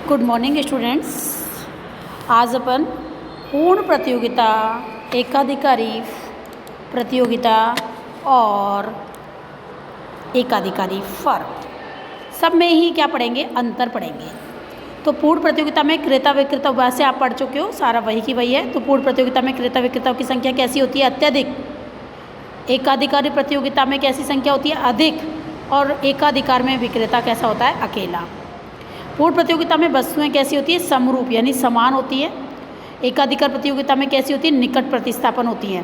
Good morning students. आज अपन पूर्ण प्रतियोगिता, एकाधिकारी प्रतियोगिता और एकाधिकारी फर्म सब में ही क्या पढ़ेंगे, अंतर पढ़ेंगे। तो पूर्ण प्रतियोगिता में क्रेता विक्रेता वैसे आप पढ़ चुके हो, सारा वही की वही है। तो पूर्ण प्रतियोगिता में क्रेता विक्रेताओं की संख्या कैसी होती है, अत्यधिक। एकाधिकारी प्रतियोगिता में कैसी संख्या होती है, अधिक। और एकाधिकार में विक्रेता कैसा होता है, अकेला। पूर्ण प्रतियोगिता में वस्तुएं कैसी होती है, समरूप यानी समान होती है। एकाधिकार प्रतियोगिता में कैसी होती है, निकट प्रतिस्थापन होती है,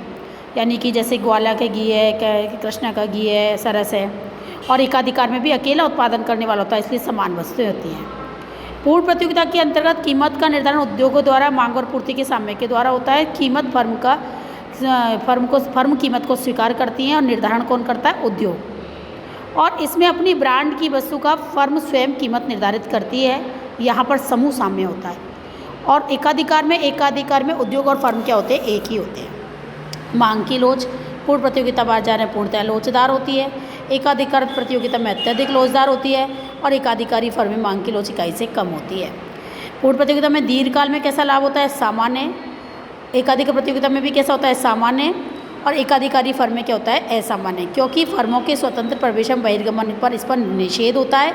यानी कि जैसे ग्वाला का घी है, कृष्णा का घी है, सरस है। और एकाधिकार में भी अकेला उत्पादन करने वाला होता है, इसलिए समान वस्तुएं होती हैं। पूर्ण प्रतियोगिता के अंतर्गत कीमत का निर्धारण उद्योगों द्वारा मांग और पूर्ति के सामने के द्वारा होता है। कीमत फर्म कीमत को स्वीकार करती है और निर्धारण कौन करता है, उद्योग। और इसमें अपनी ब्रांड की वस्तु का फर्म स्वयं कीमत निर्धारित करती है। यहाँ पर समूह साम्य होता है। और एकाधिकार में उद्योग और फर्म क्या होते हैं, एक ही होते हैं। मांग की लोच पूर्ण प्रतियोगिता बाजार में पूर्णतः लोचदार होती है। एकाधिकार प्रतियोगिता में अत्यधिक लोचदार होती है। और एकाधिकारी फर्म में मांग की लोच इकाई से कम होती है। पूर्ण प्रतियोगिता में दीर्घकाल में कैसा लाभ होता है, सामान्य। एकाधिकार प्रतियोगिता में भी कैसा होता है, सामान्य। और एकाधिकारी फर्म में क्या होता है, असामान्य, क्योंकि फर्मों के स्वतंत्र प्रवेश एवं बहिर्गमन पर इस पर निषेध होता है।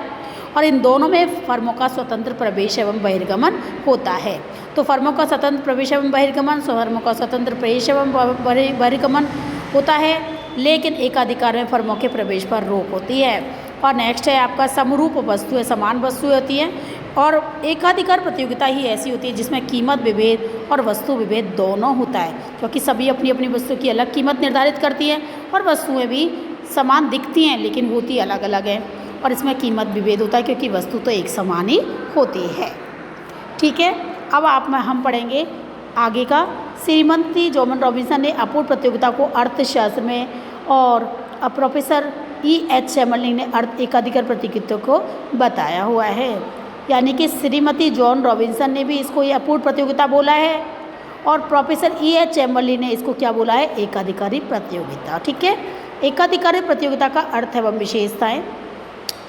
और इन दोनों में फर्मों का स्वतंत्र प्रवेश एवं बहिर्गमन होता है। तो फर्मों का स्वतंत्र प्रवेश एवं बहिर्गमन, फर्मों का स्वतंत्र प्रवेश एवं बहिर्गमन होता है, लेकिन एकाधिकार में फर्मों के प्रवेश पर रोक होती है। और नेक्स्ट है आपका समरूप वस्तुएं, समान वस्तुएं होती हैं। और एकाधिकार प्रतियोगिता ही ऐसी होती है जिसमें कीमत विभेद और वस्तु विभेद दोनों होता है, क्योंकि सभी अपनी अपनी वस्तु की अलग कीमत निर्धारित करती हैं और वस्तुएं भी समान दिखती हैं लेकिन होती अलग अलग हैं। और इसमें कीमत विभेद होता है क्योंकि वस्तु तो एक समान ही होती है। ठीक है, अब हम पढ़ेंगे आगे का। श्रीमती जॉन रॉबिन्सन ने अपूर्ण प्रतियोगिता को अर्थशास्त्र में और प्रोफेसर E.H. चैमबरलेन ने एकाधिकार प्रतियोगिता को बताया हुआ है। यानी कि श्रीमती जॉन रॉबिन्सन ने भी इसको ये अपूर्ण प्रतियोगिता बोला है और प्रोफेसर E.H. चैमबरलेन ने इसको क्या बोला है, एकाधिकारी प्रतियोगिता। ठीक है, एकाधिकारी प्रतियोगिता का अर्थ एवं विशेषताएं।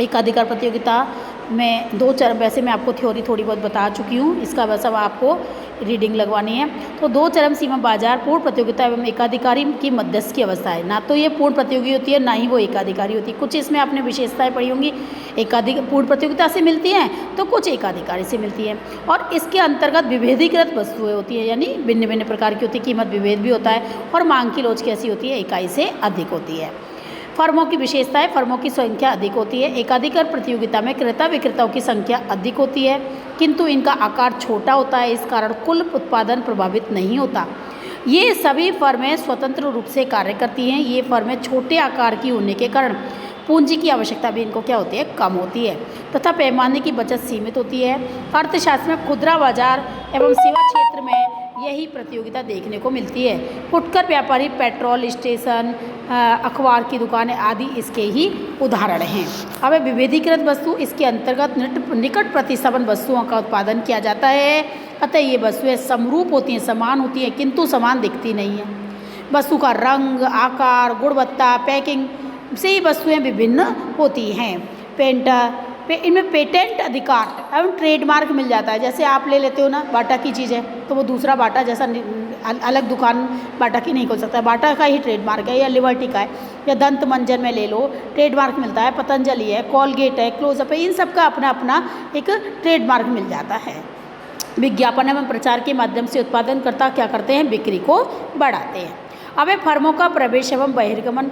एकाधिकार प्रतियोगिता में दो चरम, वैसे मैं आपको थ्योरी थोड़ी बहुत बता चुकी हूँ, इसका बस अब आपको रीडिंग लगवानी है। तो दो चरम सीमा बाजार पूर्ण प्रतियोगिता एवं एकाधिकारी की मध्यस्थ की अवस्था है। ना तो ये पूर्ण प्रतियोगी होती है, ना ही वो एकाधिकारी होती है। कुछ इसमें आपने विशेषताएं पढ़ी होंगी, पूर्ण प्रतियोगिता से मिलती हैं तो कुछ एकाधिकारी से मिलती हैं। और इसके अंतर्गत विभेदीकृत वस्तुएं होती हैं, यानी भिन्न भिन्न प्रकार की होती है, कीमत विभेद भी होता है। और मांग की लोच कैसी होती है, इकाई से अधिक होती है। फर्मों की विशेषताएं, फर्मों की संख्या अधिक होती है। एकाधिकार प्रतियोगिता में क्रेता विक्रेताओं की संख्या अधिक होती है, किंतु इनका आकार छोटा होता है, इस कारण कुल उत्पादन प्रभावित नहीं होता। ये सभी फर्में स्वतंत्र रूप से कार्य करती हैं। ये फर्में छोटे आकार की होने के कारण पूंजी की आवश्यकता भी इनको क्या होती है, कम होती है, तथा पैमाने की बचत सीमित होती है। अर्थशास्त्र में खुदरा बाजार एवं सेवा क्षेत्र में यही प्रतियोगिता देखने को मिलती है। फुटकर व्यापारी, पेट्रोल स्टेशन, अखबार की दुकानें आदि इसके ही उदाहरण हैं। अब विभेदीकृत वस्तु, इसके अंतर्गत निकट प्रतिस्थापन वस्तुओं का उत्पादन किया जाता है। अतः ये वस्तुएं समरूप होती हैं, समान होती हैं, किंतु समान दिखती नहीं हैं। वस्तु का रंग, आकार, गुणवत्ता, पैकिंग से ही वस्तुएं विभिन्न होती हैं। इनमें पेटेंट अधिकार एवं ट्रेडमार्क मिल जाता है। जैसे आप ले लेते हो ना, बाटा की चीज़ है तो वो दूसरा बाटा जैसा अलग दुकान बाटा की नहीं खोल सकता, बाटा का ही ट्रेडमार्क है, या लिबर्टी का है, या दंत मंजन में ले लो ट्रेडमार्क मिलता है, पतंजलि है, कॉलगेट है, क्लोजअप है, इन सब का अपना अपना एक ट्रेडमार्क मिल जाता है। विज्ञापन एवं प्रचार के माध्यम से उत्पादनकर्ता क्या करते हैं, बिक्री को बढ़ाते हैं। अब फर्मों का प्रवेश एवं बहिर्गमन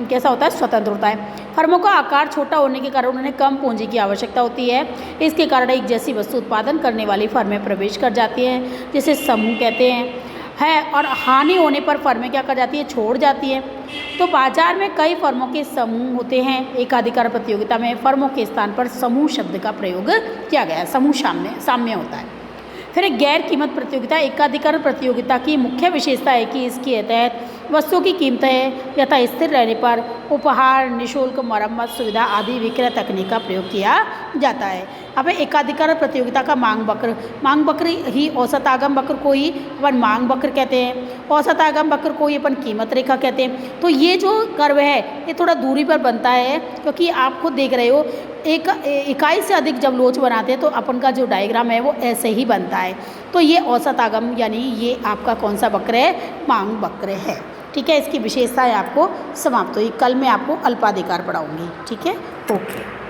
कैसा होता है, स्वतंत्र होता है। फर्मों का आकार छोटा होने के कारण उन्हें कम पूंजी की आवश्यकता होती है। इसके कारण एक जैसी वस्तु उत्पादन करने वाली फर्में प्रवेश कर जाती हैं, जिसे समूह कहते हैं। और हानि होने पर फर्में क्या कर जाती है, छोड़ जाती हैं। तो बाजार में कई फर्मों के समूह होते हैं। एकाधिकार प्रतियोगिता में फर्मों के स्थान पर समूह शब्द का प्रयोग किया गया है, समूह साम्य होता है। फिर गैर कीमत प्रतियोगिता। एकाधिकार प्रतियोगिता की मुख्य विशेषता है कि इसके तहत वस्तुओं की कीमतें यथा स्थिर रहने पर उपहार, निःशुल्क मरम्मत सुविधा आदि विक्रय तकनीक का प्रयोग किया जाता है। अब एकाधिकार प्रतियोगिता का मांग वक्र ही औसत आगम वक्र को ही अपन मांग वक्र कहते हैं, औसत आगम वक्र को ही अपन कीमत रेखा कहते हैं। तो ये जो कर्व है ये थोड़ा दूरी पर बनता है, क्योंकि आप खुद देख रहे हो एक इकाई से अधिक जब लोच बनाते हैं तो अपन का जो डायग्राम है वो ऐसे ही बनता है। तो ये औसत आगम यानी ये आपका कौन सा वक्र है, मांग वक्र है। ठीक है, इसकी विशेषताएं आपको समाप्त हुई। कल मैं आपको अल्पाधिकार पढ़ाऊंगी। ठीक है, ओके।